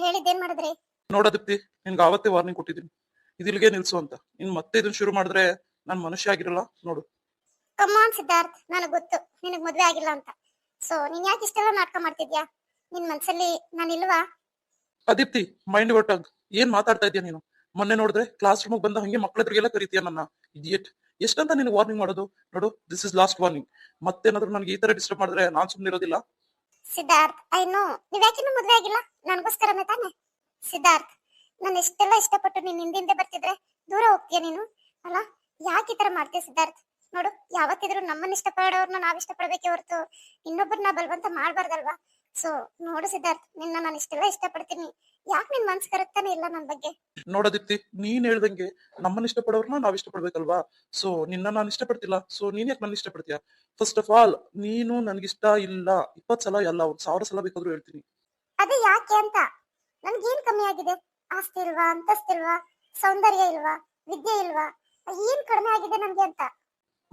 ಹೇಳಿದ್ದೇನ್ ಮಾಡಿದ್ರಿ? ನೋಡದಪ್ತಿ, ನಿನ್ಗೆ ಆವತ್ತೇ ವಾರ್ನಿಂಗ್ ಕೊಟ್ಟಿದ್ದೀನಿ, ಇದಿಲ್ಗೆ ನಿಲ್ಸು ಅಂತ. ಇನ್ ಮತ್ತೆ ಇದನ್ನ ಶುರು ಮಾಡಿದ್ರೆ ನಾನ್ ಮನುಷ್ಯ ಆಗಿರಲ್ಲ ನೋಡು. ಕಮಾನ್ ಸಿದ್ಧಾರ್ಥ್, ನನಗ್ ಗೊತ್ತು ನಿನಗ್ ಮದ್ವೆ ಆಗಿಲ್ಲ ಅಂತ. ಸೊ ನೀನ್ ಯಾಕೆ ಇಷ್ಟೆಲ್ಲ ನಾಟಕ ಮಾಡ್ತಿದ್ಯಾ? ನಿನ್ ಮನ್ಸಲ್ಲಿ ನಾನಿಲ್ವಾ? ಅದೀಪ್ತಿ, ಮೈಂಡ್ ಟಾಗ್ ಏನ್ ಮಾತಾಡ್ತಾ ಇದೀಯ ನೀನು? ಮೊನ್ನೆ ನೋಡಿದ್ರೆ ಕ್ಲಾಸ್ ರೂಮ್ ಬಂದ ಹಂಗೆ ಮಕ್ಳ ಎದುರಿಗೆಲ್ಲ ಕರಿತೀಯ ನನ್ನ. ಇಡಿಯಟ್, ಎಷ್ಟಂತ ನಿನಗೆ ವಾರ್ನಿಂಗ್ ಮಾಡೋದು? ನೋಡು, ದಿಸ್ ಇಸ್ ಲಾಸ್ಟ್ ವಾರ್ನಿಂಗ್. ಮತ್ತೇನಾದ್ರೂ ನನಗೆ ಈ ತರ ಡಿಸ್ಟರ್ಬ್ ಮಾಡಿದ್ರೆ ನಾನ್ ಸುಮ್ಮನೆ ಇರೋದಿಲ್ಲ. ಸಿದ್ಧಾರ್ಥ್, ಐ ನೋ ನೀವ್ ಯಾಕಿನ್ನೂ ಮದ್ವೆ ಆಗಿಲ್ಲ, ನನಗೋಸ್ಕರನೇ ತಾನೆ? ಸಿದ್ಧಾರ್ಥ್, ನಾನು ಎಷ್ಟೆಲ್ಲ ಇಷ್ಟಪಟ್ಟು ನೀನ್ ಹಿಂದಿಂದೆ ಬರ್ತಿದ್ರೆ ದೂರ ಹೋಗ್ತೀಯ ನೀನು? ಅಲ್ಲ, ಯಾಕೆ ಈ ತರ ಮಾಡ್ತೀಯ ಸಿದ್ಧಾರ್ಥ್? ನೋಡು, ಯಾವತ್ತಿದ್ರು ನಮ್ಮನ್ನ ಇಷ್ಟಪಡೋರ್ನ ನಾವ್ ಇಷ್ಟಪಡ್ಬೇಕೆ ಹೊರತು ಇನ್ನೊಬ್ಬರನ್ನ ಬಲವಂತ ಮಾಡ್ಬಾರ್ದಲ್ವಾ? ಸೊ ನೋಡು ಸಿದ್ಧಾರ್ಥ್, ನಿನ್ನ ನಾನು ಇಷ್ಟೆಲ್ಲ ಇಷ್ಟಪಡ್ತೀನಿ, ಯಾಕೆ ನಿನ್ ಮನ್ಸ್ ಕರಗ್ತಾನೆ ಇಲ್ಲ ನನ್ ಬಗ್ಗೆ? ನೋಡದಿಪ್ತಿ, ನೀನ್ ಹೇಳ್ದಂಗೆ ನಮ್ಮನ್ನ ಇಷ್ಟಪಡೋರ್ನ ನಾವ್ ಇಷ್ಟಪಡ್ಬೇಕಲ್ವಾ? ಸೊ ನಿನ್ನ ನಾನು ಇಷ್ಟಪಡ್ತಿಲ್ಲ, ಸೊ ನೀನ್ ಯಾಕೆ ನನ್ನ ಇಷ್ಟಪಡ್ತೀಯ? ಫಸ್ಟ್ ಆಫ್ ಆಲ್, ನೀನು ನನ್ಗಿಷ್ಟ ಇಲ್ಲ 20 ಸಲ ಅಲ್ಲ, 1000 ಸಲ ಬೇಕಾದ್ರೂ ಹೇಳ್ತೀನಿ. ಅದೇ ಯಾಕೆ ಅಂತ. ನನ್ಗೇನ್ ಕಮ್ಮಿ ಆಗಿದೆ? ಆಸ್ತಿ ಇಲ್ವಾ, ಅಂತಸ್ತಿಲ್ವಾ, ಸೌಂದರ್ಯ ಇಲ್ವಾ, ವಿದ್ಯೆ ಇಲ್ವಾ? ಏನ್ ಕಡಿಮೆ ಆಗಿದೆ ನನ್ಗೆ ಅಂತ?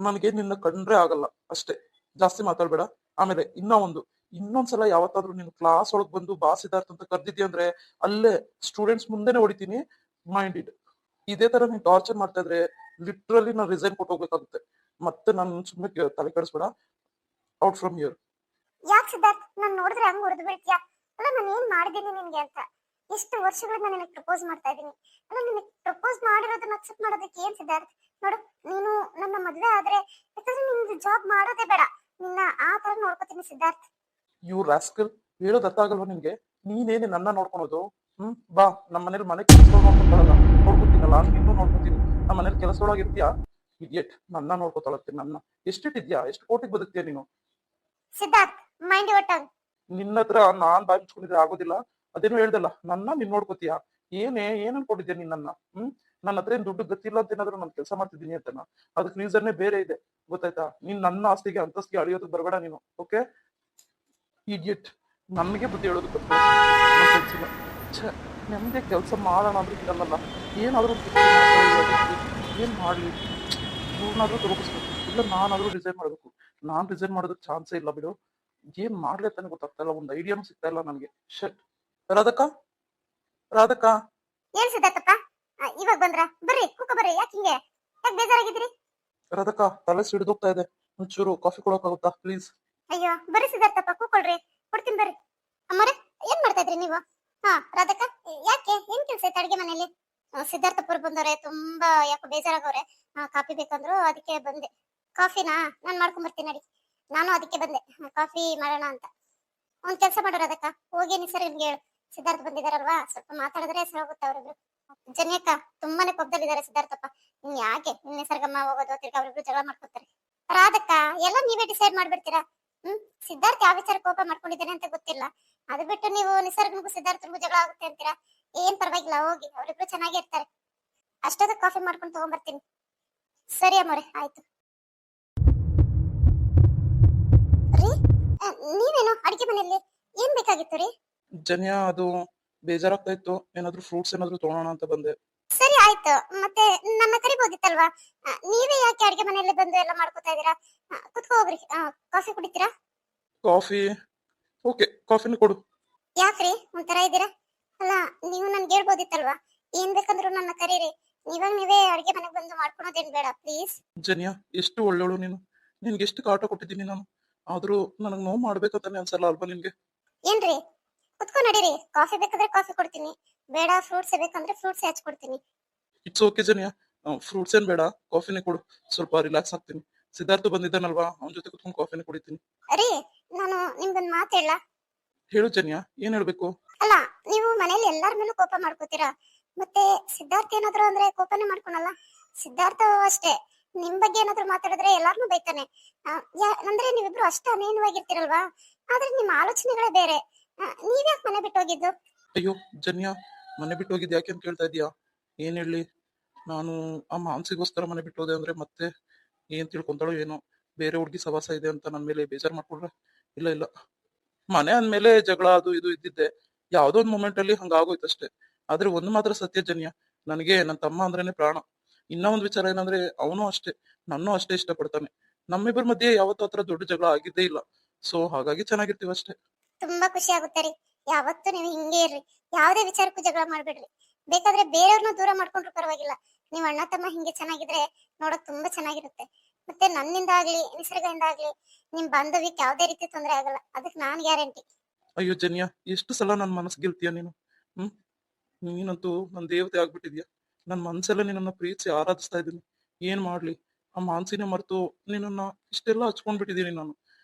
ನನಗೆ ನಿನ್ನ ಕಂಡ್ರೆ ಆಗಲ್ಲ ಅಷ್ಟೇ, ಜಾಸ್ತಿ ಮಾತಾಡ್ಬೇಡ. ಆಮೇಲೆ ಇನ್ನೊಂದ್ಸಲ ಯಾವತ್ತಾದ್ರೂ ನೀನು ಕ್ಲಾಸ್ ಒಳಗ್ ಬಂದು ಬಾ ಸಿದ್ಧಾರ್ಥ ಅಂತ ಕರ್ದಿದ್ಯ ಅಂದ್ರೆ ಅಲ್ಲೇ ಸ್ಟೂಡೆಂಟ್ಸ್ ಮುಂದೆನೆ ಹೊಡಿತೀನಿ. Mind it. ಇದೇ ತರ ನೀನ್ ಟಾರ್ಚರ್ ಮಾಡ್ತಾ ಇದ್ರೆ ಲಿಟ್ರಲಿ ನಾನು ರಿಸೈನ್ ಕೊಟ್ಟು ಹೋಗ್ಬೇಕಾಗುತ್ತೆ. ಮತ್ತೆ ನಾನು ಸುಮ್ಮನೆ ತಲೆ ಕೆಡಿಸ್ಬೇಡ. Out from here. ಯಾಕೆ ಸಿದ್ಧಾರ್ಥ್, ನಾನ್ ನೋಡಿದ್ರೆ ಹಂಗ್ ಹೊಡೆದು ಬೀಳ್ತೀಯಾ? ಅಲ್ಲ, ನಾನು ಏನ್ ಮಾಡಿದೀನಿ ನಿನ್ಗೆ ಅಂತ? ಎಷ್ಟು ವರ್ಷಗಳಿಂದ ನಿನಗೆ ಪ್ರಪೋಸ್ ಮಾಡ್ತಾ ಇದೀನಿ. ಅಲ್ಲ, ನಿನಗೆ ಪ್ರಪೋಸ್ ಮಾಡಿರೋದನ್ನ ಅಕ್ಸೆಪ್ಟ್ ಮಾಡೋದಕ್ಕೆ ಏನ್ ಸಿದ್ಧಾರ್ಥ್? ನೋಡು, ನೀನು ನನ್ನ ಮದ್ವೆ ಆದ್ರೆ ಬೇಕಾದ್ರೆ ನಿಮ್ದು ಜಾಬ್ ಮಾಡೋದೇ ಬೇಡ, ನಿನ್ನ ಆ ತರ ನೋಡ್ಕೋತೀನಿ ಸಿದ್ಧಾರ್ಥ್. ಯು ರಾಸ್ಕಲ್, ಹೇಳೋದ್ ಅರ್ಥ ಆಗಲ್ವಾ ನಿನ್ಗೆ? ನೀನೇನೆ ನನ್ನ ನೋಡ್ಕೊಳೋದು? ಬಾ, ನಮ್ಮ ಮನೇಲಿ ಮನೆ ಕೆಲಸ ನೋಡ್ಕೊತಾಳಲ್ಲ, ನೋಡ್ಕೊತೀನಲ್ಲ, ನೀನು ನೋಡ್ಕೊತೀನಿ. ನಮ್ಮ ಮನೇಲಿ ಕೆಲಸ ಒಳಗಿರ್ತೀಯಾ? ಇಡಿಯಟ್, ನನ್ನ ನೋಡ್ಕೊತಾಳತ್ತೆ. ನನ್ನ ಎಷ್ಟಿಟ್ಟಿದ್ಯಾ? ಎಷ್ಟು ಕೋಟಿಗೆ ಬದುಕ್ತೀಯ ನೀನು? Siddharth, mind your tongue. ನಿನ್ನ ಹತ್ರ ನಾನ್ ಬಾಯ್ ಮುಚ್ಕೊಂಡಿದ್ರೆ ಆಗೋದಿಲ್ಲ. ಅದೇನು ಹೇಳ್ದಲ್ಲ, ನಿನ್ ನೋಡ್ಕೋತೀಯ? ಏನ್ ಅನ್ಕೊಂಡಿದ್ಯಾ ನಿನ್ನ? ನನ್ನ ಹತ್ರ ಏನ್ ದುಡ್ಡು ಗೊತ್ತಿಲ್ಲ ಅಂತ ಏನಾದ್ರು ನಾನು ಕೆಲಸ ಮಾಡ್ತಿದ್ದೀನಿ ಅಂತನ? ಅದಕ್ಕೆ ರೀಸನ್ನೇ ಬೇರೆ ಇದೆ, ಗೊತ್ತಾಯ್ತಾ? ನೀನ್ ನನ್ನ ಆಸ್ತಿಗೆ ಅಂತಸ್ತಿಗೆ ಅಳಿಯೋದಕ್ಕೆ ಬರಬೇಡ ನೀನು, ಓಕೆ? ಇಡಿಯಟ್, ನನ್ಗೆ ಬುದ್ಧಿ ಹೇಳೋದು ಗೊತ್ತಿಲ್ಲ. ನೆಮ್ಮದಿ ಕೆಲಸ ಮಾಡೋಣ ಅಂದ್ರೆ ಇರಲ್ಲ. ಏನಾದ್ರೂ ಏನ್ ಮಾಡ್ಲಿ? ಇವ್ರನ್ನಾದ್ರೂ ತೊಡಗಿಸ್ಬೇಕು, ಇಲ್ಲ ನಾನಾದ್ರೂ ರಿಸೈನ್ ಮಾಡ್ಬೇಕು. ನಾನ್ ರಿಸೈನ್ ಮಾಡೋದಕ್ಕೆ ಚಾನ್ಸೇ ಇಲ್ಲ ಬಿಡು. ಏನ್ ಮಾಡ್ಲಿ ಅಂತಾನೆ ಗೊತ್ತಾಗ್ತಾ ಇಲ್ಲ, ಒಂದ್ ಐಡಿಯಾನು ಸಿಗ್ತಾ ಇಲ್ಲ ನನ್ಗೆ. ಶಟ್. ರಾಧಕ್ಕ, ರಾಧಕ್ಕ. ಏನ್ ಸಿದ್ಧಾರ್ಥಪ್ಪ, ಇವಾಗ ಬಂದ್ರ? ಬರ್ರಿ, ಕೂಕ ಬರ್ರಿ. ಯಾಕೆ ಹಿಂಗೆ? ಯಾಕೆ ಬೇಜಾರಾಗಿದ್ದೀರಿ? ರಾಧಕ್ಕ, ತಲೆ ಸಿಡಿದೋಗ್ತಾ ಇದೆ, ಒಂಚೂರು ಕಾಫಿ ಕೊಡೋಕ್ಕಾಗುತ್ತಾ ಪ್ಲೀಸ್? ಅಯ್ಯೋ, ಬರ್ರಿ ಸಿದ್ಧಾರ್ಥಪ್ಪ, ಕೂಕೊಳ್ರಿ, ಕೊಡ್ತೀನಿ ಬರ್ರಿ. ಅಮ್ಮರೇ, ಏನ್ ಮಾಡ್ತಾ ಇದ್ರಿ ನೀವು? ರಾಧಕ್ಕ, ಯಾಕೆ? ಏನ್ ಕೆಲ್ಸ ಐತೆ ಅಡ್ಗೆ ಮನೇಲಿ? ಸಿದ್ಧಾರ್ಥಪ್ಪರು ಬಂದವ್ರೆ, ತುಂಬಾ ಯಾಕೋ ಬೇಜಾರಾಗವ್ರೆ. ಕಾಫಿ ಬೇಕಂದ್ರು, ಅದಕ್ಕೆ ಬಂದೆ. ಕಾಫಿನಾ ನಾನ್ ಮಾಡ್ಕೊಂಡ್ ಬರ್ತೀನಿ ನಡಿ. ನಾನು ಅದಕ್ಕೆ ಬಂದೆ, ಕಾಫಿ ಮಾಡೋಣ ಅಂತ. ಒಂದ್ ಕೆಲ್ಸ ಮಾಡೋ ರಾಧಕ್ಕ, ಹೋಗಿ ನಿಸರ್ ನಿಮ್ಗೆ ಹೇಳು, ಸಿದ್ಧಾರ್ಥ ಬಂದಿದಾರಲ್ವಾ, ಸ್ವಲ್ಪ ಮಾತಾಡಿದ್ರೆ ಸರಿ ಹೋಗುತ್ತೆ ಅವ್ರಿಬ್ರು. ಜನ್ಯಕ್ಕ ತುಂಬಾನೇ ಕೋಪದಲ್ಲಿದ್ದಾರೆ ಸಿದ್ಧಾರ್ಥಪ್ಪ. ಇನ್ ಯಾಕೆ ನಿನ್ನ ನಿಸರ್ಗಮ್ಮ ಹೋಗೋದು, ತಿರ್ಗಿ ಅವ್ರಿಬ್ರು ಜಗಳ ಮಾಡ್ಕೊತಾರೆ. ರಾಧಕ್ಕ, ಎಲ್ಲ ನೀವೇ ಡಿಸೈಡ್ ಮಾಡ್ಬಿಡ್ತೀರಾ? ಸಿದ್ಧಾರ್ಥ್ ಯಾವ ವಿಚಾರ ಕೋಪ ಮಾಡ್ಕೊಂಡಿದ್ದೇನೆ ಅಂತ ಗೊತ್ತಿಲ್ಲ, ಅದು ಬಿಟ್ಟು ನೀವು ನಿಸರ್ಗನಿಗೂ ಸಿದ್ಧಾರ್ಥನಿಗೂ ಜಗಳ ಆಗುತ್ತೆ ಅಂತೀರಾ? ಏನ್ ಪರವಾಗಿಲ್ಲ, ಹೋಗಿ, ಅವರಿಬ್ರು ಚೆನ್ನಾಗೇ ಇರ್ತಾರೆ. ಅಷ್ಟೊತ್ತು ಕಾಫಿ ಮಾಡ್ಕೊಂಡು ತಗೊಂಡ್ಬರ್ತೀನಿ. ಸರಿ ಅಮ್ಮವ್ರೆ, ಆಯ್ತು. ರೀ, ನೀವೇನು ಅಡಿಗೆ ಮನೆಯಲ್ಲಿ? ಏನ್ ಬೇಕಾಗಿತ್ತು ರೀ? ಜನ್ಯ, ಅದು ಬೇಜಾರಾಗ್ತಾ ಇತ್ತು, ಏನಾದ್ರು ಫ್ರೂಟ್ಸ್ ಏನಾದ್ರು ತಗೊಳೋಣ ಅಂತ ಬಂದೆ. ಸರಿ ಆಯ್ತು, ಮತ್ತೆ ನನ್ನ ಕರಿಬೋದಿತ್ತಲ್ವಾ? ನೀವೇ ಯಾಕೆ ಅಡಿಗೆ ಮನೆಯಲ್ಲಿ ಬಂದು ಎಲ್ಲ ಮಾಡ್ಕೊತಾ ಇದೀರಾ? ಕುತ್ಕೋ ಹೋಗ್ರಿ. ಕಾಫಿ ಕುಡಿತೀರಾ? ಕಾಫಿ? ಓಕೆ, ಕಾಫಿನ ಕೊಡು. ಯಾಕ್ರಿ ಒಂಥರ ಇದ್ದೀರಾ? ಅಲ್ಲ, ನೀವು ನನ್ಗೆ ಹೇಳ್ಬೋದಿತ್ತಲ್ವಾ? ಏನ್ ಬೇಕಂದ್ರು ನನ್ನ ಕರೀರಿ. ಇವಾಗ ನೀವೇ ಅಡಿಗೆ ಮನೆಗೆ ಬಂದು ಮಾಡ್ಕೊಳೋದೇನ್ ಬೇಡ ಪ್ಲೀಸ್. ಜನ್ಯ, ಎಷ್ಟು ಒಳ್ಳೆವಳು ನೀನು. ನಿನ್ಗೆ ಎಷ್ಟು ಕಾಟ ಕೊಟ್ಟಿದ್ದೀನಿ ನಾನು, ಆದ್ರೂ ನನಗ್ ನೋವು ಮಾಡ್ಬೇಕಂತಾನೆ ಅನ್ಸಲ್ಲ ಅಲ್ವಾ ನಿನ್ಗೆ? ಏನ್ರಿ, ಕುತ್ಕೊ ನಡೀರಿ. ಕಾಫಿ ಬೇಕಾದ್ರೆ ಕಾಫಿ ಕೊಡ್ತೀನಿ, ಬೇಡ ಫ್ರೂಟ್ಸ್ ಬೇಕಂದ್ರೆ ಫ್ರೂಟ್ಸ್ ಹಚ್ಕೊಡ್ತೀನಿ. ಇಟ್ಸ್ ಓಕೆ ಜನ್ಯ, ಫ್ರೂಟ್ಸ್ ಏನ್ ಬೇಡ, ಕಾಫಿನೇ ಕೊಡು, ಸ್ವಲ್ಪ ರಿಲ್ಯಾಕ್ಸ್ ಆಗ್ತೀನಿ. ಸಿದ್ಧಾರ್ಥ ಬಂದಿದ್ದಾನಲ್ವಾ, ಅವನ ಜೊತೆ ಕುತ್ಕೊಂಡು ಕಾಫಿನೇ ಕುಡಿತೀನಿ. ರೀ, ನಾನು ನಿಮ್ಗೊಂದ್ ಮಾತು ಹೇಳ? ಹೇಳು ಜನ್ಯ, ಏನ್ ಹೇಳ್ಬೇಕು? ಅಲ್ಲ, ನೀವು ಮನೇಲಿ ಎಲ್ಲಾರ ಮೇಲೂ ಕೋಪ ಮಾಡ್ಕೋತೀರಾ, ಮತ್ತೆ ಸಿದ್ಧಾರ್ಥ ಏನಾದ್ರು ಅಂದ್ರೆ ಕೋಪನೇ ಮಾಡ್ಕೊಳಲ್ಲ. ಸಿದ್ಧಾರ್ಥ ಅಷ್ಟೇ, ನಿಮ್ ಬಗ್ಗೆ ಏನಾದ್ರು ಮಾತಾಡಿದ್ರೆ ಎಲ್ಲಾರ್ನು ಬೈತಾನೆ. ಅಂದ್ರೆ ನೀವಿಬ್ರು ಅಷ್ಟೇ ಅನೇನವಾಗಿರ್ತೀರಲ್ವಾ, ಆದ್ರೆ ನಿಮ್ ಆಲೋಚನೆಗಳೇ ಬೇರೆ. ನೀವ್ಯಾಕೆ ಮನೆ ಬಿಟ್ಟು ಹೋಗಿದ್ದು? ಅಯ್ಯೋ ಜನ್ಯ, ಮನೆ ಬಿಟ್ಟು ಹೋಗಿದ್ ಯಾಕೆ ಅಂತ ಕೇಳ್ತಾ ಇದೀಯಾ? ಏನ್ ಹೇಳಿ, ನಾನು ಆ ಮಾನ್ಸಿಗೋಸ್ಕರ ಮನೆ ಬಿಟ್ಟು ಹೋದೆ ಅಂದ್ರೆ ಮತ್ತೆ ಏನ್ ತಿಳ್ಕೊಂತಾಳೋ ಏನೋ, ಬೇರೆ ಹುಡುಗಿ ಸವಾಸ ಇದೆ ಅಂತ ನನ್ ಮೇಲೆ ಬೇಜಾರ್ ಮಾಡ್ಕೊಂಡ್ರೆ. ಇಲ್ಲ ಇಲ್ಲ, ಮನೆ ಅಂದ್ಮೇಲೆ ಜಗಳ ಅದು ಇದು ಇದ್ದಿದ್ದೆ, ಯಾವ್ದೋ ಒಂದ್ ಮೂಮೆಂಟ್ ಅಲ್ಲಿ ಹಂಗಾಗೋಯ್ತು ಅಷ್ಟೇ. ಆದ್ರೆ ಒಂದು ಮಾತ್ರ ಸತ್ಯ ಜನ್ಯ, ನನಗೆ ನನ್ನ ತಮ್ಮ ಅಂದ್ರೇನೆ ಪ್ರಾಣ. ಇನ್ನ ಒಂದ್ ವಿಚಾರ ಏನಂದ್ರೆ, ಅವನು ಅಷ್ಟೇ, ನನ್ನೂ ಅಷ್ಟೇ ಇಷ್ಟಪಡ್ತಾನೆ. ನಮ್ಮಿಬ್ಬರ ಮಧ್ಯೆ ಯಾವತ್ತೂ ಆತರ ದೊಡ್ಡ ಜಗಳ ಆಗಿದ್ದೇ ಇಲ್ಲ. ಸೊ ಹಾಗಾಗಿ ಚೆನ್ನಾಗಿರ್ತೀವಿ ಅಷ್ಟೇ. ತುಂಬಾ ಖುಷಿ ಆಗುತ್ತೆ ರೀ. ಯಾವತ್ತೂ ನೀವು ಹಿಂಗೆ ಇರ್ರಿ. ಯಾವುದೇ ವಿಚಾರಕ್ಕೂ ಜಗಳ ಮಾಡ್ಬೇಡ್ರಿ. ಬೇಕಾದ್ರೆ ಬೇರೆಯವ್ರನ್ನ ದೂರ ಮಾಡ್ಕೊಂಡ್ರು ಪರವಾಗಿಲ್ಲ. ನೀವು ಅಣ್ಣ ತಮ್ಮ ಹಿಂಗೆ ಚೆನ್ನಾಗಿದ್ರೆ ನೋಡಕ್ ತುಂಬಾ ಚೆನ್ನಾಗಿರುತ್ತೆ. ಮತ್ತೆ ನನ್ನಿಂದ ಆಗ್ಲಿ ನಿಸರ್ಗದಿಂದ ಆಗ್ಲಿ ನಿಮ್ ಬಾಂಧವ್ಯಕ್ಕೆ ಯಾವುದೇ ರೀತಿ ತೊಂದರೆ ಆಗಲ್ಲ. ಅದಕ್ಕೆ ನಾನ್ ಗ್ಯಾರಂಟಿ. ಅಯ್ಯೋ ಜನ್ಯ, ಎಷ್ಟು ಸಲ ನನ್ನ ಮನಸ್ಸು ಗೆಲ್ತೀಯ ನೀನು. ಹ್ಮ್ ನೀನಂತೂ ನನ್ನ ದೇವತೆ ಆಗ್ಬಿಟ್ಟಿದ್ಯಾ. ನನ್ನ ಮನ್ಸೆಲ್ಲ ನಿನ್ನನ್ನ ಪ್ರೀತಿಸಿ ಆರಾಧಿಸ್ತಾ ಇದ್ದೀನಿ. ಏನ್ ಮಾಡ್ಲಿ, ಆ ಮಾನ್ಸಿನ ಮರೆತು ನಿನ್ನನ್ನ ಇಷ್ಟೆಲ್ಲ ಹಚ್ಕೊಂಡ್ಬಿಟ್ಟಿದ್ದೀನಿ ನಾನು.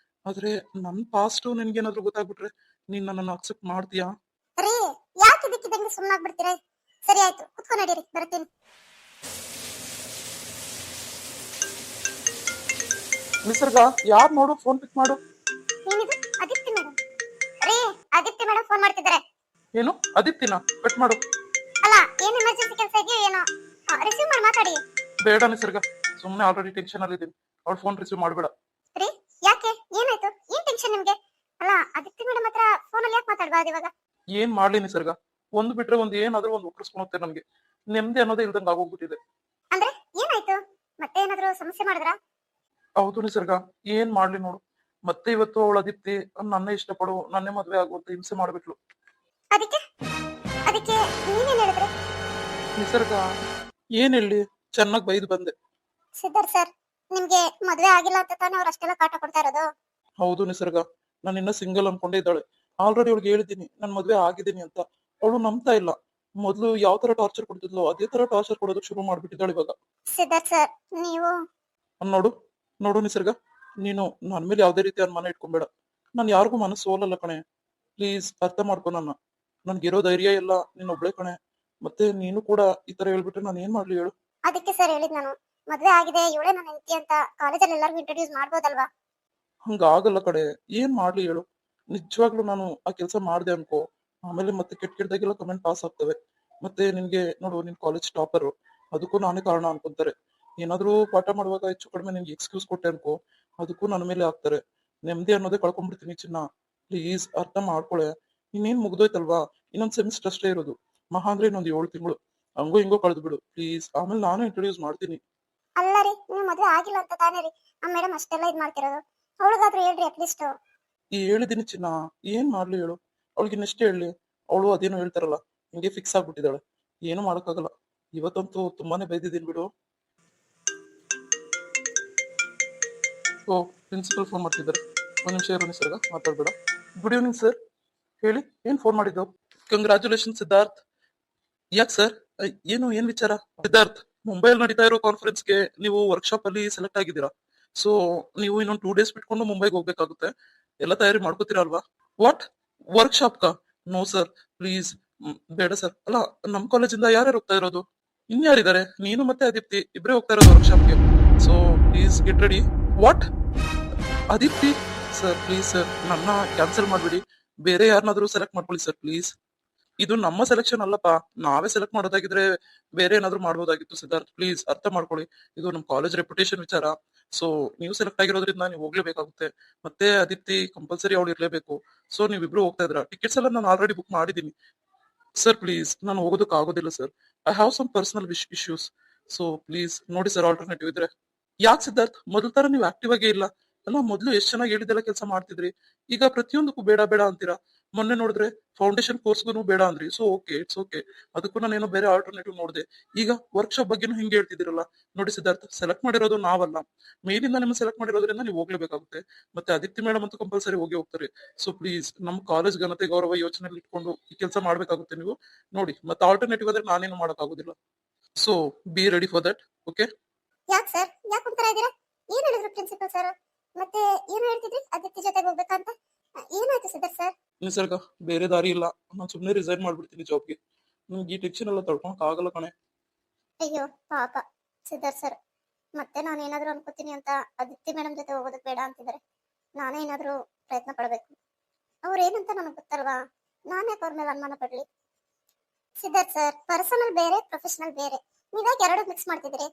ಆದ್ರೆ ನನ್ ಪಾಸ್ಟ್ ನಿನ್ಗೇನಾದ್ರೂ ಗೊತ್ತಾಗ್ಬಿಟ್ರೆ ನೀನ್ ನನ್ನನ್ನು ಅಕ್ಸೆಪ್ಟ್ ಮಾಡ್ತೀಯಾ? ರೀ, ಯಾಕೆ ಇದಕ್ಕಿದ್ದಂಗೆ ಸುಮ್ಮನಾಗ್ಬಿಡ್ತೀರಾ? ಸರಿ ಆಯ್ತು, ಕುತ್ಕೊಂಡ್ ನಡೀರಿ, ಬರ್ತೀನಿ. ನಿಸರ್ಗ, ಯಾರ್ ನೋಡು, ಫೋನ್ ಪಿಕ್ ಮಾಡು. ಏನಿದು? ಆದಿತ್ಯ ಮೇಡಮ್. ರೀ, ಆದಿತ್ಯ ಮೇಡಮ್ ಫೋನ್ ಮಾಡ್ತಿದ್ದಾರೆ. ಏನು ಅದಿತ್ತಿನ? ಕಟ್ ಮಾಡು. ಅಲ್ಲ, ಏನ್ ಎಮರ್ಜೆನ್ಸಿ ಕೆಲಸ ಇದೆಯೋ ಏನೋ. ರಿಸೀವ್ ಮಾಡಿ ಮಾತಾಡಿ. ಬೇಡ ನಿಸರ್ಗ, ಸುಮ್ನೆ ಆಲ್ರೆಡಿ ಟೆನ್ಷನ್ ಅಲ್ಲಿ ಇದ್ದೀನಿ. ಅವ್ಳ ಫೋನ್ ರಿಸೀವ್ ಮಾಡ್ಬೇಡ. ರೀ, ಯಾಕೆ, ಏನಾಯ್ತು? ಏನ್ ಟೆನ್ಷನ್ ನಿಮ್ಗೆ? ಅಲ್ಲ, ಆದಿತ್ಯ ಮೇಡಮ್ ಹತ್ರ ಫೋನಲ್ಲಿ ಯಾಕೆ ಮಾತಾಡ್ಬಾರ್ದು ಇವಾಗ? ಏನ್ ಮಾಡ್ಲಿ ನಿಸರ್ಗ, ಒಂದ್ ಬಿಟ್ರೆ ಒಂದ್ ಏನಾದ್ರೂ ಒಂದ್ ಉಕ್ಕರ್ಸ್ಕೊಳುತ್ತೆ ನಮ್ಗೆ. ನೆಮ್ಮದಿ ಅನ್ನೋದೇ ಇಲ್ದಂಗ ಆಗೋಗ್ಬಿಟ್ಟಿದೆ. ಅಂದ್ರೆ ಏನಾಯ್ತು? ಮತ್ತೆ ಏನಾದ್ರೂ ಸಮಸ್ಯೆ ಮಾಡಿದ್ರಾ? ಹೌದು ನಿಸರ್ಗ, ಏನ್ ಮಾಡ್ಲಿ ನೋಡು. ಮತ್ತೆ ಇವತ್ತು ಅವಳ ಅದಿತ್ತಿ ನನ್ನ ಇಷ್ಟಪಡು, ನನ್ನೇ ಮದ್ವೆ ಆಗುವಂತ ಹಿಂಸೆ ಮಾಡ್ಬಿಟ್ಲು. ಅದಕ್ಕೆ ಅದಕ್ಕೆ ನೀವೇನ್ ಹೇಳಿದ್ರಿ? ನಿಸರ್ಗ, ಏನ್ ಹೇಳಿ, ಚೆನ್ನಾಗ್ ಬೈದು ಬಂದೆ. ಸಿದ್ಧಾರ್ಥ್ ಸರ್, ನಿಮ್ಗೆ ಮದ್ವೆ ಆಗಿಲ್ಲ ಅಂತ ತಾನೇ ಅವ್ರು ಅಷ್ಟೆಲ್ಲ ಕಾಟ ಕೊಡ್ತಾ ಇರೋದು? ಹೌದು ನಿಸರ್ಗ, ನಾನು ಇನ್ನ ಸಿಂಗಲ್ ಅನ್ಕೊಂಡೇ ಇದ್ದಾಳೆ. ಆಲ್ರೆಡಿ ಅವಳಿಗೆ ಹೇಳಿದ್ದೀನಿ ನಾನು ಮದ್ವೆ ಆಗಿದ್ದೀನಿ ಅಂತ. ಅವಳು ನಂಬ್ತಾ ಇಲ್ಲ. ಮೊದ್ಲು ಯಾವ ತರ ಟಾರ್ಚರ್ ಕೊಡ್ತಿದ್ಲು ಅದೇ ತರ ಟಾರ್ಚರ್ ಕೊಡೋದಕ್ಕೆ ಶುರು ಮಾಡ್ಬಿಟ್ಟಿದ್ದಾಳೆ ಇವಾಗ. ಸಿದ್ಧಾರ್ಥ್ ಸರ್, ನೀವು ನೋಡು ನೋಡು ನಿಸರ್ಗ, ನೀನು ನನ್ ಮೇಲೆ ಯಾವ್ದೇ ರೀತಿ ಅನುಮಾನ ಇಟ್ಕೊಂಬೇಡ. ನಾನು ಯಾರಿಗೂ ಮನಸ್ಸು ಸೋಲಲ್ಲ ಕಣೆ. ಪ್ಲೀಸ್ ಅರ್ಥ ಮಾಡ್ಕೊ ನನ್ನ. ನನ್ಗಿರೋ ಧೈರ್ಯ ಎಲ್ಲ ನೀನ್ ಒಬ್ಳೆ ಕಣೆ. ಮತ್ತೆ ನೀನು ಕೂಡ ಈ ತರ ಹೇಳ್ಬಿಟ್ರೆ ನಾನು ಏನ್ ಮಾಡ್ಲಿ ಹೇಳು? ಅದಕ್ಕೆ ಸರ್ ಹೇಳಿದ್ ನಾನು, ಮದ್ವೆ ಆಗಿದೆ, ಇವಳೇ ನನ್ನ ಹೆಂಡತಿ ಅಂತ ಕಾಲೇಜಲ್ಲಿ ಎಲ್ಲರಿಗೂ ಇಂಟ್ರೊಡ್ಯೂಸ್ ಮಾಡ್ಬೋದಲ್ವಾ? ಹಂಗಾಗಲ್ಲ ಕಡೆ, ಏನ್ ಮಾಡ್ಲಿ ಹೇಳು? ನಿಜವಾಗ್ಲೂ ನಾನು ಆ ಕೆಲಸ ಮಾಡ್ದೆ ಅನ್ಕೋ, ಆಮೇಲೆ ಮತ್ತೆ ಕೆಟ್ಟ ಕೆಟ್ಟದಾಗೆಲ್ಲ ಕಮೆಂಟ್ ಪಾಸ್ ಆಗ್ತವೆ. ಮತ್ತೆ ನಿನ್ಗೆ ನೋಡು, ನಿನ್ ಕಾಲೇಜ್ ಟಾಪರ್, ಅದಕ್ಕೂ ನಾನೇ ಕಾರಣ ಅನ್ಕೊಂತಾರೆ. ಏನಾದ್ರೂ ಪಾಠ ಮಾಡುವಾಗ ಹೆಚ್ಚು ಕಡಿಮೆ ನಿನ್ಗೆ ಎಕ್ಸ್ಕ್ಯೂಸ್ ಕೊಟ್ಟೆ ಅನ್ಕೋ, ಅದಕ್ಕೂ ನನ್ನ ಮೇಲೆ ಹಾಕ್ತಾರೆ. ನೆಮ್ಮದಿ ಅನ್ನೋದೇ ಕಳ್ಕೊಂಡ್ಬಿಡ್ತೀನಿ ಚಿನ್ನ. ಪ್ಲೀಸ್ ಅರ್ಥ ಮಾಡ್ಕೊಳೆ. ಇನ್ನೇನ್ ಮುಗ್ದೋಯ್ತಲ್ವಾ, ಇನ್ನೊಂದ್ ಸೆಮಿಸ್ಟರ್ ಅಷ್ಟೇ ಇರೋದು. ಮಹಾ ಅಂದ್ರೆ ಇನ್ನೊಂದ್ 7 ತಿಂಗಳು. ಹಂಗೋ ಹಿಂಗೋ ಕಳೆದು ಬಿಡು ಪ್ಲೀಸ್. ಆಮೇಲೆ ನಾನು ಇಂಟ್ರೊಡ್ಯೂಸ್ ಮಾಡ್ತೀನಿ. ಅಲ್ಲ ರೀ, ನೀವು ಮದ್ವೆ ಆಗಿಲ್ಲ ಅಂತ ತಾನೇ ರೀ ಆ ಮೇಡಮ್ ಅಷ್ಟೆಲ್ಲ ಇದ್ ಮಾಡ್ತಿರೋದು. ಅವಳಿಗಾದ್ರೂ ಹೇಳ್ರಿ ಅಟ್ಲೀಸ್ಟ್. ಈ ಹೇಳಿದೀನಿ ಚಿನ್ನ, ಏನ್ ಮಾಡ್ಲಿ ಹೇಳು? ಅವಳಿಗೆ ಇನ್ನೆಷ್ಟೇ ಹೇಳಿ, ಅವಳು ಅದೇನೋ ಹೇಳ್ತಾರಲ್ಲ, ಹಿಂಗೆ ಫಿಕ್ಸ್ ಆಗ್ಬಿಟ್ಟಿದ್ದಾಳೆ. ಏನು ಮಾಡಕ್ಕಾಗಲ್ಲ. ಇವತ್ತಂತೂ ತುಂಬಾನೇ ಬೈದಿದ್ದೀನಿ ಬಿಡು. ಓ, ಪ್ರಿನ್ಸಿಪಲ್ ಫೋನ್ ಮಾಡ್ತಿದ್ದಾರೆ. ಒಂದ್ ನಿಮಿಷ ಇರೋ ನಿಸರ್ಗ, ಮಾತಾಡ್ಬೇಡ. Good evening sir. ಹೇಳಿ, ಏನ್ ಫೋನ್ ಮಾಡಿದ್ದು? ಕಂಗ್ರಾಚುಲೇಷನ್ ಸಿದ್ಧಾರ್ಥ್. ಯಾಕೆ ಸರ್, ಏನ್ ವಿಚಾರ? ಸಿದ್ಧಾರ್ಥ್, ಮುಂಬೈಯಲ್ಲಿ ನಡೀತಾ ಇರೋ ಕಾನ್ಫರೆನ್ಸ್ಗೆ ನೀವು ವರ್ಕ್ಶಾಪ್ ಅಲ್ಲಿ ಸೆಲೆಕ್ಟ್ ಆಗಿದ್ದೀರಾ. ಸೊ ನೀವು ಇನ್ನೊಂದು 2 ಡೇಸ್ ಬಿಟ್ಕೊಂಡು ಮುಂಬೈಗೆ ಹೋಗ್ಬೇಕಾಗುತ್ತೆ. ಎಲ್ಲ ತಯಾರಿ ಮಾಡ್ಕೋತೀರಾ ಅಲ್ವಾ? ವಾಟ್, ವರ್ಕ್ಶಾಪ್ ಕಾ? No sir, please. ಬೇಡ ಸರ್. ಅಲ್ಲ, ನಮ್ ಕಾಲೇಜಿಂದ ಯಾರ್ಯಾರು ಹೋಗ್ತಾ ಇರೋದು? ಇನ್ಯಾರಿದ್ದಾರೆ? ನೀನು ಮತ್ತೆ ಅದಿಪ್ತಿ ಇಬ್ರೇ ಹೋಗ್ತಾ ಇರೋದು ವರ್ಕ್ಶಾಪ್ಗೆ. So please get ready. What, Adipti? Sir please sir, ನನ್ನ ಕ್ಯಾನ್ಸಲ್ ಮಾಡ್ಬಿಡಿ. ಬೇರೆ ಯಾರನ್ನಾದ್ರೂ ಸೆಲೆಕ್ಟ್ ಮಾಡ್ಕೊಳ್ಳಿ ಸರ್ ಪ್ಲೀಸ್. ಇದು ನಮ್ಮ ಸೆಲೆಕ್ಷನ್ ಅಲ್ಲಪ್ಪ. ನಾವೇ ಸೆಲೆಕ್ಟ್ ಮಾಡೋದಾಗಿದ್ರೆ ಬೇರೆ ಏನಾದ್ರು ಮಾಡ್ಬೋದಾಗಿತ್ತು ಸಿದ್ಧಾರ್ಥ್. ಪ್ಲೀಸ್ ಅರ್ಥ ಮಾಡ್ಕೊಳ್ಳಿ. ಇದು ನಮ್ ಕಾಲೇಜ್ ರೆಪ್ಯುಟೇಷನ್ ವಿಚಾರ. ಸೊ ನೀವು ಸೆಲೆಕ್ಟ್ ಆಗಿರೋದ್ರಿಂದ ನೀವು ಹೋಗ್ಲೇಬೇಕಾಗುತ್ತೆ. ಮತ್ತೆ ಅದಿತಿ ಕಂಪಲ್ಸರಿ ಅವಳು ಇರ್ಲೇಬೇಕು. ಸೊ ನೀವಿಬ್ರು ಹೋಗ್ತಾ ಇದ್ರ. ಟಿಕೆಟ್ಸ್ ಎಲ್ಲ ನಾನು ಆಲ್ರೆಡಿ ಬುಕ್ ಮಾಡಿದ್ದೀನಿ. ಸರ್ ಪ್ಲೀಸ್, ನಾನು ಹೋಗೋದಕ್ಕೆ ಆಗೋದಿಲ್ಲ sir. I have some personal issues. So please ನೋಡಿ ಸರ್, ಆಲ್ಟರ್ನೇಟಿವ್ ಇದ್ರೆ. ಯಾಕೆ ಸಿದ್ಧಾರ್ಥ್, ಮೊದಲ ತರ ನೀವು ಆಕ್ಟಿವ್ ಆಗೇ ಇಲ್ಲ ಅಲ್ಲ? ಮೊದ್ಲು ಎಷ್ಟ್ ಚೆನ್ನಾಗಿ ಹೇಳಿದೆಲ್ಲ ಕೆಲಸ ಮಾಡ್ತಿದ್ರಿ. ಈಗ ಪ್ರತಿಯೊಂದಕ್ಕೂ ಬೇಡ ಬೇಡ ಅಂತೀರಾ. ಮೊನ್ನೆ ನೋಡಿದ್ರೆ ಫೌಂಡೇಶನ್ ಕೋರ್ಸ್ಗೂ ಬೇಡ ಅಂದ್ರಿ. So okay, it's okay. ಅದಕ್ಕೂ ನಾನೇನೋ ಬೇರೆ ಆಲ್ಟರ್ನೇಟಿವ್ ನೋಡಿದೆ. ಈಗ ವರ್ಕ್ಶಾಪ್ ಬಗ್ಗೆನೂ ಹಿಂಗೆ ಹೇಳ್ತಿದ್ದೀರಲ್ಲ. ನೋಡಿ ಸಿದ್ಧಾರ್ಥ್, ಸೆಲೆಕ್ಟ್ ಮಾಡಿರೋದು ನಾವಲ್ಲ. ಮೇಲಿಂದ ನಿಮ್ಮನ್ನ ಸೆಲೆಕ್ಟ್ ಮಾಡಿರೋದ್ರಿಂದ ನೀವು ಹೋಗ್ಲೇಬೇಕಾಗುತ್ತೆ. ಮತ್ತೆ ಆದಿತ್ಯ ಮೇಡಮ್ ಅಂತೂ ಕಂಪಲ್ಸರಿ ಹೋಗ್ತಾರೆ. ಸೊ ಪ್ಲೀಸ್, ನಮ್ಮ ಕಾಲೇಜ್ ಘನತೆ ಗೌರವ ಯೋಚನೆಯಲ್ಲಿ ಇಟ್ಕೊಂಡು ಈ ಕೆಲಸ ಮಾಡ್ಬೇಕಾಗುತ್ತೆ ನೀವು. ನೋಡಿ, ಮತ್ತೆ ಆಲ್ಟರ್ನೇಟಿವ್ ಆದ್ರೆ ನಾನೇನು ಮಾಡೋಕ್ಕಾಗೋದಿಲ್ಲ. So be ready for that. Okay? ಯಾಕೆ ಸರ್, ಯಾಕೆ ಒಂಥರ ಇದೀರಾ? ಏನ್ ಹೇಳಿದ್ರು ಪ್ರಿನ್ಸಿಪಲ್ ಸರ್? ಮತ್ತೆ ಏನ್ ಹೇಳ್ತಿದ್ರಿ ಅದಿತಿ ಜೊತೆಗೆ ಹೋಗ್ಬೇಕಂತ? ಏನಾಯ್ತು ಸಿದ್ಧಾರ್ಥ್ ಸರ್? ನಿಸರ್ಗ, ಬೇರೆ ದಾರಿ ಇಲ್ಲ. ನಾನು ಸುಮ್ಮನೆ ರಿಸೈನ್ ಮಾಡ್ಬಿಡ್ತೀನಿ ಜಾಬ್ಗೆ. ನಿಮ್ಗೆ ಈ ಟೆನ್ಷನ್ ಎಲ್ಲ ತಡ್ಕೊಳಕ್ ಆಗಲ್ಲ ಕಣೆ. ಅಯ್ಯೋ ಪಾಪ ಸಿದ್ಧಾರ್ಥ್ ಸರ್, ಮತ್ತೆ ನಾನು ಏನಾದ್ರು ಅನ್ಕೋತೀನಿ ಅಂತ ಅದಿತಿ ಮೇಡಮ್ ಜೊತೆ ಹೋಗೋದಕ್ಕೆ ಬೇಡ ಅಂತಿದ್ದಾರೆ. ನಾನೇ ಏನಾದ್ರು ಪ್ರಯತ್ನ ಪಡ್ಬೇಕು. ಅವ್ರು ಏನಂತ ನನಗೆ ಗೊತ್ತಲ್ವಾ, ನಾನೇ ಅವ್ರ ಮೇಲೆ ಅನುಮಾನ ಪಡ್ಲಿ? ಸಿದ್ಧಾರ್ಥ್ ಸರ್, ಪರ್ಸನಲ್ ಬೇರೆ, ಪ್ರೊಫೆಷನಲ್ ಬೇರೆ. ನೀವ್ಯಾಕೆ ಎರಡು ಮಿಕ್ಸ್ ಮಾಡ್ತಿದ್ದೀರಿ?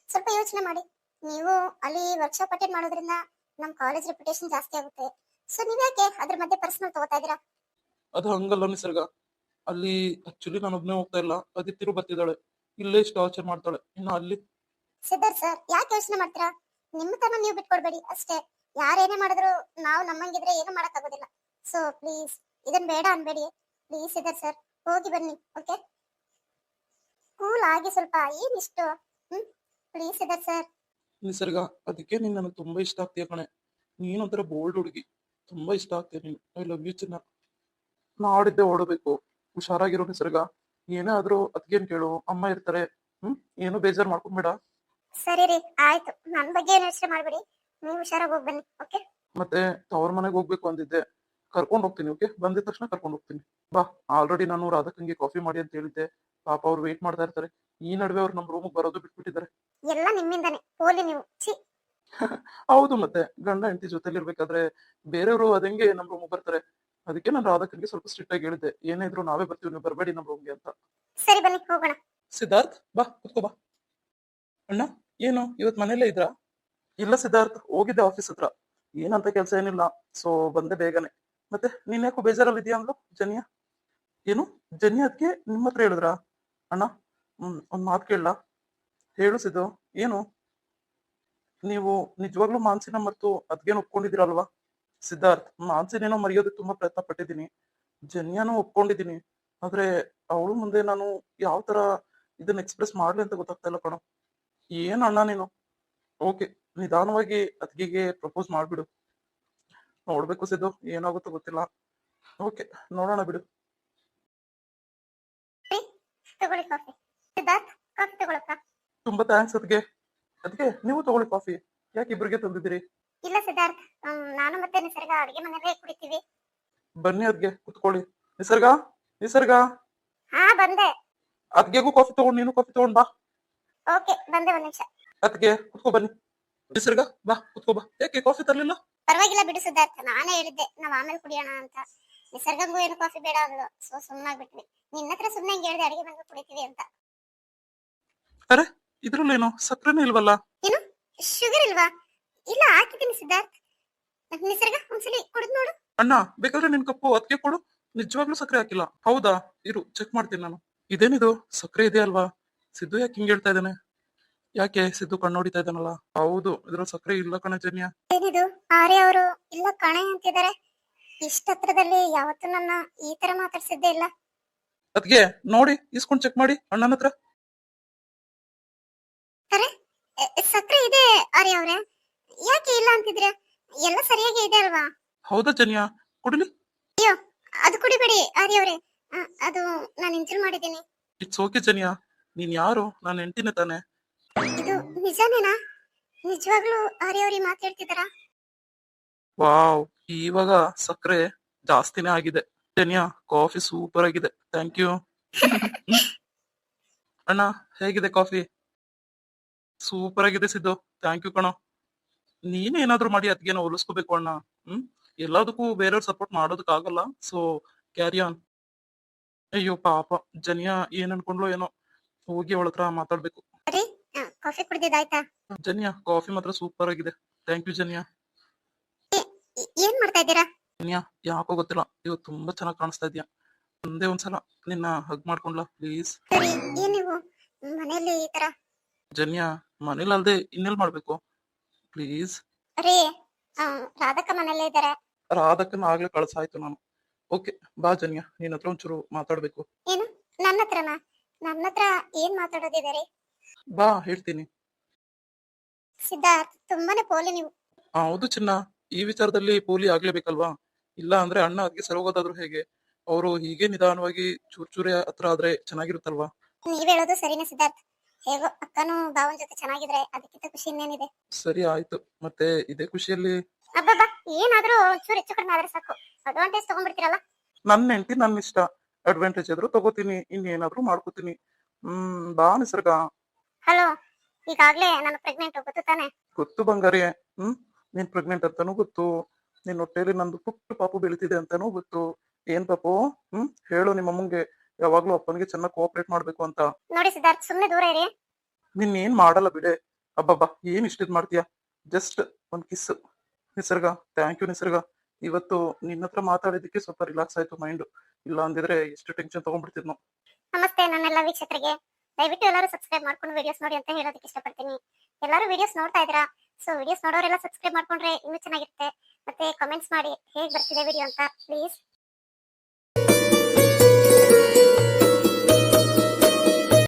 ಸ್ವಲ್ಪ ಯೋಚನೆ ಮಾಡಿ. ನೀವು ಅಲ್ಲಿ ವರ್ಕ್ಶಾಪ್ ಅಟೆಂಡ್ ಮಾಡೋದ್ರಿಂದ ನಮ್ ಕಾಲೇಜ್ ರೆಪ್ಯುಟೇಷನ್ ಜಾಸ್ತಿ ಆಗುತ್ತೆ. ಸೊ ನೀವ್ಯಾಕೆ ಅದ್ರ ಮಧ್ಯೆ ಪರ್ಸನಲ್ ತಗೋತಾ ಇದೀರಾ? ಅದು ಹಂಗಲ್ಲ ನಿಸರ್ಗ. ಅಲ್ಲಿ ಆಕ್ಚುಲಿ ನಾನು ಒಬ್ನೇ ಹೋಗ್ತಾ ಇಲ್ಲ, ಅದಿತಿರು ಬರ್ತಿದ್ದಾಳೆ. ಇಲ್ಲೇ ಇಷ್ಟು ಟಾರ್ಚರ್ ಮಾಡ್ತಾಳೆ. ಇನ್ನು ಅಲ್ಲಿ ಸಿದ್ಧಾರ್ಥ್ ಸರ್, ಯಾಕೆ ಯೋಚನೆ ಮಾಡ್ತೀರಾ? ನಿಮ್ಮ ತನ ನೀವು ಬಿಟ್ಕೊಡ್ಬೇಡಿ ಅಷ್ಟೇ. ಯಾರೇನೇ ಮಾಡಿದ್ರು ನಾವು ನಮ್ಮಂಗಿದ್ರೆ ಏನು ಮಾಡಕ್ ಆಗೋದಿಲ್ಲ. ಸೊ ಪ್ಲೀಸ್ ಇದನ್ ಬೇಡ ಅನ್ಬೇಡಿ ಪ್ಲೀಸ್ ಸಿದ್ಧಾರ್ಥ್ ಸರ್, ಹೋಗಿ ಬನ್ನಿ. ಓಕೆ, ಕೂಲ್ ಆಗಿ ಸ್ವಲ್ಪ, ಏನಿಷ್ಟು? Please Siddharth sir. ನಿಸರ್ಗ, ಅದಕ್ಕೆ ನೀನ್ ನನಗೆ ತುಂಬಾ ಇಷ್ಟ ಆಗ್ತೀಯ ಕಣೆ. ನೀನೊಂಥರ ಬೋಲ್ಡ್ ಹುಡುಗಿ, ತುಂಬಾ ಇಷ್ಟ ಆಗ್ತೀಯ ನೀನು. ಐ ಲವ್ ಯು ಚಿನ್ನ. ನಾಡಿದ್ದೆ ಓಡಬೇಕು, ಹುಷಾರಾಗಿರೋ ನಿಸರ್ಗ. ಏನೇ ಆದ್ರೂ ಅದ್ಗೇನ್ ಕೇಳು, ಅಮ್ಮ ಇರ್ತಾರೆ. ಏನು ಬೇಜಾರ್ ಮಾಡ್ಕೊಂಬೇಡ. ಸರಿ ರೀ, ಆಯ್ತು. ನನ್ ಬಗ್ಗೆ ಏನು ಯೋಚನೆ ಮಾಡ್ಬೇಡಿ, ನೀವು ಹುಷಾರಾಗಿ ಹೋಗಿ ಬನ್ನಿ. ಓಕೆ, ಮತ್ತೆ ತವ್ರ ಮನೆಗೆ ಹೋಗ್ಬೇಕು ಅಂದಿದ್ದೆ, ಕರ್ಕೊಂಡು ಹೋಗ್ತೀನಿ. ಓಕೆ, ಬಂದಿದ ತಕ್ಷಣ ಕರ್ಕೊಂಡು ಹೋಗ್ತೀನಿ. ಬಾ. ಆಲ್ರೆಡಿ ನಾನು ರಾಧಕ್ಕಂಗೆ ಕಾಫಿ ಮಾಡಿ ಅಂತ ಹೇಳಿದ್ದೆ. ಪಾಪ ಅವ್ರು ವೇಟ್ ಮಾಡ್ತಾ ಇರ್ತಾರೆ. ಈ ನಡುವೆ ಅವ್ರು ನಮ್ಮ ರೂಮಿಗೆ ಬರೋದು ಬಿಟ್ಬಿಟ್ಟಿದ್ದಾರೆ. ಎಲ್ಲ ನಿಮ್ಮಿಂದಾನೆ, ಹೋಲಿ ನೀವು. ಛೀ. ಹೌದು, ಮತ್ತೆ ಗಂಡ ಹೆಂಡತಿ ಜೊತೆಲಿ ಇರ್ಬೇಕಾದ್ರೆ ಬೇರೆಯವರು ಅದಂಗೆ ನಮ್ಮ ರೂಮಿಗೆ ಬರ್ತಾರೆ. ಅದಕ್ಕೆ ನಾನು ರಾಧಕ್ಕಂಗೆ ಸ್ವಲ್ಪ ಸ್ಟ್ರಿಕ್ಟ್ ಆಗಿ ಹೇಳಿದ್ದೆ, ಏನೇ ಇದ್ರು ನಾವೇ ಬರ್ತೀವಿ, ನೀವು ಬರಬೇಡಿ ನಮ್ಮ ರೂಮ್ಗೆ ಅಂತ. ಸರಿ ಬನ್ನಿ, ಹೋಗೋಣ. ಸಿದ್ಧಾರ್ಥ್, ಬಾ ಕುತ್ಕೋ ಬಾ. ಅಣ್ಣ, ಏನು ಇವತ್ ಮನೇಲೇ ಇದ್ರಾ? ಇಲ್ಲ ಸಿದ್ಧಾರ್ಥ್, ಹೋಗಿದ್ದೆ ಆಫೀಸ್ ಹತ್ರ. ಏನಂತ ಕೆಲಸ ಏನಿಲ್ಲ, ಸೊ ಬಂದೆ ಬೇಗನೆ. ಮತ್ತೆ ನೀನ್ ಯಾಕೋ ಬೇಜಾರಲ್ಲಿ ಇದೆಯಾ ಅಂದ್ಲು ಜನಿಯಾ? ಏನು ಜನಿ ಅದಕ್ಕೆ ನಿಮ್ಮ ಹತ್ರ ಹೇಳಿದ್ರಾ? ಅಣ್ಣ, ಒಂದ್ ಮಾತು ಕೇಳಲ್ಲ? ಹೇಳು ಸಿದ್ದು, ಏನು? ನೀವು ನಿಜವಾಗ್ಲೂ ಮಾನ್ಸಿನ ಮರ್ತು ಅದ್ಗೇನು ಒಪ್ಕೊಂಡಿದ್ದೀರಲ್ವಾ? ಸಿದ್ಧಾರ್ಥ್, ಮಾನ್ಸಿನೇನೋ ಮರೆಯೋದಕ್ಕೆ ತುಂಬಾ ಪ್ರಯತ್ನ ಪಟ್ಟಿದ್ದೀನಿ, ಜನ್ಯಾನು ಒಪ್ಕೊಂಡಿದ್ದೀನಿ. ಆದ್ರೆ ಅವಳು ಮುಂದೆ ನಾನು ಯಾವ ತರ ಇದನ್ನ ಎಕ್ಸ್ಪ್ರೆಸ್ ಮಾಡ್ಲಿ ಅಂತ ಗೊತ್ತಾಗ್ತಾ ಇಲ್ಲ ಕಣೋ. ಏನ್ ಅಣ್ಣ ನೀನು? ಓಕೆ, ನಿಧಾನವಾಗಿ ಅದ್ಗಿಗೆ ಪ್ರಪೋಸ್ ಮಾಡ್ಬಿಡು. ನೋಡ್ಬೇಕು ಸಿದ್ದು, ಏನಾಗುತ್ತೋ ಗೊತ್ತಿಲ್ಲ. ಓಕೆ, ನೋಡೋಣ ಬಿಡು. ರೀ, ತಗೊಳ್ಳಿ ಕಾಫಿ. ಸಿದ್ಧಾರ್ಥ್, ಕಾಫಿ ತಗೊಳಪ್ಪ. ತುಂಬಾ ಥ್ಯಾಂಕ್ಸ್ ಅದ್ಗೆ. ಅದ್ಗೆ ನೀವು ತಗೊಳ್ಳಿ ಕಾಫಿ. ಯಾಕೆ ಇಬ್ರಿಗೆ ತಂದಿದ್ದೀರಿ? ಇಲ್ಲ ಸಿದ್ಧಾರ್ಥ್, ನಾನು ಮತ್ತೆ ನಿಸರ್ಗ ಅಡಿಗೆ ಮನೆಯಲ್ಲೇ ಕುಡಿತೀವಿ. ಬನ್ನಿ ಅದ್ಗೆ, ಕುತ್ಕೊಳ್ಳಿ. ನಿಸರ್ಗ, ನಿಸರ್ಗ. ಹಾ, ಬಂದೆ. ಅದ್ಗೆಗೂ ಕಾಫಿ ತಗೊಂಡ್ ನೀನು ಕಾಫಿ ತಗೊಂಡ್ ಬಾ. ಓಕೆ, ಬಂದೆ, ಒಂದ್ ನಿಮಿಷ. ಅದ್ಗೆ ಕುತ್ಕೋ, ಬನ್ನಿ. ನಿಸರ್ಗ, ಬಾ ಕುತ್ಕೋ ಬಾ. ಯಾಕೆ ಕಾಫಿ ತರ್ಲಿಲ್ಲ? ಪರವಾಗಿಲ್ಲ ಬಿಡು ಸಿದ್ಧಾರ್ಥ್, ನಾನೇ ಹೇಳಿದ್ದೆ ನಾವ್ ಆಮೇಲೆ ಕುಡಿಯೋಣ ಅಂತ. ನಿಸರ್ಗಂಗೂ ಏನು ಕಾಫಿ ಬೇಡ ಅಂದ್ಲು, ಸೊ ಸುಮ್ಮನಾಗ್ಬಿಟ್ವಿ. ನಿನ್ನ ಹತ್ರ ಸುಮ್ಮನೆ ಹಿಂಗೆ ಹೇಳಿದೆ ಅಡಿಗೆ ಮನೆಗೆ ಕುಡಿತೀವಿ ಅಂತ. ಅರೆ, ಇದ್ರಲ್ಲೇನು ಸಕ್ಕರೆನೇ ಇಲ್ವಲ್ಲ? ಏನು, ಶುಗರ್ ಇಲ್ವಾ? ಇಲ್ಲ, ಹಾಕಿದ್ದೀನಿ ಸಿದ್ಧಾರ್ಥ್. ನಿಸರ್ಗ, ಒಂದ್ಸಲಿ ಕುಡಿದ್ ನೋಡು. ಅಣ್ಣ, ಬೇಕಾದ್ರೆ ನಿನ್ ಕಪ್ಪು ಅದಕ್ಕೆ ಕೊಡು. ನಿಜವಾಗ್ಲೂ ಸಕ್ಕರೆ ಹಾಕಿಲ್ಲ. ಹೌದಾ? ಇರು, ಚೆಕ್ ಮಾಡ್ತೀನಿ ನಾನು. ಇದೇನಿದು, ಸಕ್ಕರೆ ಇದೆ ಅಲ್ವಾ? ಸಿದ್ದು ಯಾಕೆ ಹಿಂಗ್ ಹೇಳ್ತಾ ಇದ್ದಾನೆ? ಯಾಕೆ ಸಿದ್ದು ಕಣ್ಣು ಹೊಡಿತಾ ಇದ್ದಾನಲ್ಲ? ಹೌದು, ಇದ್ರಲ್ಲಿ ಸಕ್ಕರೆ ಇಲ್ಲ ಕಣೆ ಜನ್ಯ. ಏನಿದು, ಆರ್ಯ ಅವರು ಇಲ್ಲ ಕಣೆ ಅಂತಿದ್ದಾರೆ. ಇಷ್ಟ ಹತ್ರದಲ್ಲಿ ಯಾವತ್ತೂ ನನ್ನ ಈ ತರ ಮಾತಾಡ್ಸಿದ್ದೇ ಇಲ್ಲ. ಅದ್ಗೆ ನೋಡಿ, ಇಸ್ಕೊಂಡ್ ಚೆಕ್ ಮಾಡಿ ಅಣ್ಣನ ಹತ್ರ. ಅರೆ, ಸಕ್ಕರೆ ಇದೆ ಆರ್ಯ ಅವ್ರೆ, ಯಾಕೆ ಇಲ್ಲ ಅಂತಿದ್ರೆ? ಎಲ್ಲ ಸರಿಯಾಗಿ ಇದೆ ಅಲ್ವಾ? ಹೌದಾ ಜನ್ಯ, ಕುಡಿಲಿ. ಅಯ್ಯೋ, ಅದು ಕುಡಿಬೇಡಿ ಆರ್ಯ ಅವ್ರೆ, ಅದು ನಾನು ಇಂಜಲ್ ಮಾಡಿದ್ದೀನಿ. ಇಟ್ಸ್ ಓಕೆ ಜನ್ಯ, ನೀನ್ ಯಾರು? ನಾನು ಹೆಂಡತಿನೇ ತಾನೆ. ಇದು ನಿಜಾನೇನಾ? ನಿಜವಾಗ್ಲೂ ಆರ್ಯ ಅವ್ರಿಗೆ ಮಾತಾಡ್ತಿದ್ದಾರಾ? ವಾವ್, ಇವಾಗ ಸಕ್ಕರೆ ಜಾಸ್ತಿನೇ ಆಗಿದೆ. ಜನ್ಯ, ಕಾಫಿ ಸೂಪರ್ ಆಗಿದೆ, ಥ್ಯಾಂಕ್ ಯು. ಅಣ್ಣ, ಹೇಗಿದೆ ಕಾಫಿ? ಸೂಪರ್ ಆಗಿದೆ ಸಿದ್ದು, ಥ್ಯಾಂಕ್ ಯು ಕಣೋ. ನೀನೇನಾದ್ರೂ ಮಾಡಿ ಅದ್ಗೇನೋ ಹೋಲಿಸ್ಕೋಬೇಕು ಅಣ್ಣ. ಎಲ್ಲದಕ್ಕೂ ಬೇರೆಯವ್ರ ಸಪೋರ್ಟ್ ಮಾಡೋದಕ್ಕಾಗಲ್ಲ, ಸೊ ಕ್ಯಾರಿ ಆನ್. ಅಯ್ಯೋ ಪಾಪ ಜನಿಯಾ ಏನ್ ಅನ್ಕೊಂಡ್ಲು ಏನೋ. ಹೋಗಿ ಅವಳ ಹತ್ರ ಮಾತಾಡ್ಬೇಕು. ಅರೆ, ಕಾಫಿ ಕುಡ್ದಿದ್ದಾಯ್ತಾ? ಜನಿಯಾ, ಕಾಫಿ ಮಾತ್ರ ಸೂಪರ್ ಆಗಿದೆ, ಥ್ಯಾಂಕ್ ಯು ಜನಿಯಾ. ಏನ್ ಮಾಡ್ತಾ ಇದ್ದೀರಾ? ಜನಿಯಾ, ಯಾಕೋ ಗೊತ್ತಿಲ್ಲ, ಇವತ್ತು ತುಂಬಾ ಚೆನ್ನಾಗಿ ಕಾಣಿಸ್ತಾ ಇದೀಯಾ. ಒಂದೇ ಒಂದ್ಸಲ ನಿನ್ನ ಹಗ್ ಮಾಡ್ಕೊಂಡ್ಲಾ ಪ್ಲೀಸ್? ಸರಿ, ಏನ್ ನೀವು ಮನೆಯಲ್ಲಿ ಈ ತರ? ಜನಿಯಾ, ಮನೇಲಿ ಅಲ್ದೆ ಇನ್ನೆಲ್ ಮಾಡ್ಬೇಕು ಪ್ಲೀಸ್? ಅರೇ, ರಾಧಕ್ಕ ಮನೆಯಲ್ಲೇ ಇದ್ದಾರೆ. ರಾಧಕ್ಕನ ಆಗ್ಲೇ ಕಳ್ಸಾಯ್ತು ನಾನು. ಓಕೆ, ಬಾ ಜನಿಯಾ, ನಿನ್ನ ಹತ್ರ ಒಂಚೂರು ಮಾತಾಡ್ಬೇಕು. ಏನು, ನನ್ನ ಹತ್ರನಾ? ನನ್ನ ಹತ್ರ ಏನ್ ಮಾತಾಡೋದಿದೆ ರೀ? ಬಾ, ಹೇಳ್ತೀನಿ. ಸಿದ್ಧಾರ್ಥ್, ತುಂಬಾನೇ ಪೋಲಿ ನೀವು. ಹೌದು ಚಿನ್ನ, ಈ ವಿಚಾರದಲ್ಲಿ ಪೋಲಿ ಆಗ್ಲೇಬೇಕಲ್ವಾ? ಇಲ್ಲ ಅಂದ್ರೆ ಅಣ್ಣ ಅದಕ್ಕೆ ಸರೋಗೋದಾದ್ರು ಹೇಗೆ? ಅವರು ಹೀಗೆ ನಿಧಾನವಾಗಿ ಚೂರ್ ಚೂರೇ ಹತ್ರ ಆದ್ರೆ ಚೆನ್ನಾಗಿರುತ್ತಲ್ವಾ? ನೀವ್ ಹೇಳೋದು ಸರಿನೇ ಸಿದ್ಧಾರ್ಥ್. ಹೇಗೋ ಅಕ್ಕನೂ ಭಾವನ್ ಜೊತೆ ಚೆನ್ನಾಗಿದ್ರೆ ಅದಕ್ಕಿಂತ ಖುಷಿ ಇನ್ನೇನಿದೆ. ಸರಿ ಆಯ್ತು, ಮತ್ತೆ ಇದೇ ಖುಷಿಯಲ್ಲಿ ಅಬ್ಬಬ್ಬಾ, ಏನಾದ್ರೂ ಒಂಚೂರು ಹೆಚ್ಚು ಕಡಿಮೆ ಆದ್ರೆ ಸಾಕು ಅಡ್ವಾಂಟೇಜ್ ತಗೊಂಡ್ಬಿಡ್ತೀರಲ್ಲ. ನನ್ನ ಹೆಂಡತಿ ನನ್ನ ಇಷ್ಟ, ಅಡ್ವಾಂಟೇಜ್ ಆದ್ರೂ ತಗೋತೀನಿ, ಇನ್ನೇನಾದ್ರೂ ಮಾಡ್ಕೋತೀನಿ. ಬಾ ನಿಸರ್ಗ. ಹಲೋ, ಈಗಾಗ್ಲೇ ನಾನು ಪ್ರೆಗ್ನೆಂಟ್, ಗೊತ್ತು ತಾನೆ? ಗೊತ್ತು ಬಂಗಾರಿ. ನೀನ್ ಪ್ರೆಗ್ನೆಂಟ್ ಅಂತಾನೂ ಗೊತ್ತು, ನಿನ್ ಹೊಟ್ಟೆಲಿ ನಂದು ಪುಟ್ಟ ಪಾಪು ಬೆಳಿತಿದೆ ಅಂತಾನೂ ಗೊತ್ತು. ಏನ್ ಪಾಪು? ಹೇಳು ನಿಮ್ಮ ಅಮ್ಮಂಗೆ, ಯಾವಾಗ್ಲೂ ಅಪ್ಪನಿಗೆ ಚೆನ್ನಾಗಿ ಕೋಆಪರೇಟ್ ಮಾಡ್ಬೇಕು ಅಂತ. ನೋಡಿ ಸಿದ್ಧಾರ್ಥ್, ಸುಮ್ನೆ ದೂರ ಇರಿ. ನಿನ್ ಏನ್ ಮಾಡಲ್ಲ ಬಿಡೆ. ಅಬ್ಬಬ್ಬಾ, ಏನ್ ಇಷ್ಟಿದ್ ಮಾಡ್ತೀಯಾ? ಜಸ್ಟ್ ಒಂದ್ ಕಿಸ್. ನಿಸರ್ಗ, ಥ್ಯಾಂಕ್ ಯು ನಿಸರ್ಗ. ಇವತ್ತು ನಿನ್ನ ಹತ್ರ ಮಾತಾಡಿದಕ್ಕೆ ಸ್ವಲ್ಪ ರಿಲ್ಯಾಕ್ಸ್ ಆಯ್ತು ಮೈಂಡ್. ಇಲ್ಲ ಅಂದಿದ್ರೆ ಎಷ್ಟು ಟೆನ್ಷನ್ ತಗೊಂಡ್ಬಿಡ್ತಿದ್ನು. ನಮಸ್ತೆ ನನ್ನೆಲ್ಲ ವೀಕ್ಷಕರಿಗೆ, ದಯವಿಟ್ಟು ಎಲ್ಲರೂ ಸಬ್ಸ್ಕ್ರೈಬ್ ಮಾಡ್ಕೊಂಡು ವಿಡಿಯೋಸ್ ನೋಡಿ ಅಂತ ಹೇಳೋದಕ್ಕೆ ಇಷ್ಟಪಡ್ತೀನಿ. ಎಲ್ಲರೂ ವಿಡಿಯೋಸ್ ನೋಡ್ತಾ ಇದ್ದೀರಾ, ಸೊ ವಿಡಿಯೋಸ್ ನೋಡೋರೆಲ್ಲ ಸಬ್ಸ್ಕ್ರೈಬ್ ಮಾಡ್ಕೊಂಡ್ರೆ ಇನ್ನೂ ಚೆನ್ನಾಗಿರುತ್ತೆ. ಮತ್ತೆ ಕಮೆಂಟ್ಸ್ ಮಾಡಿ ಹೇಗ್ ಬರ್ತಿದೆ ವಿಡಿಯೋ ಅಂತ ಪ್ಲೀಸ್.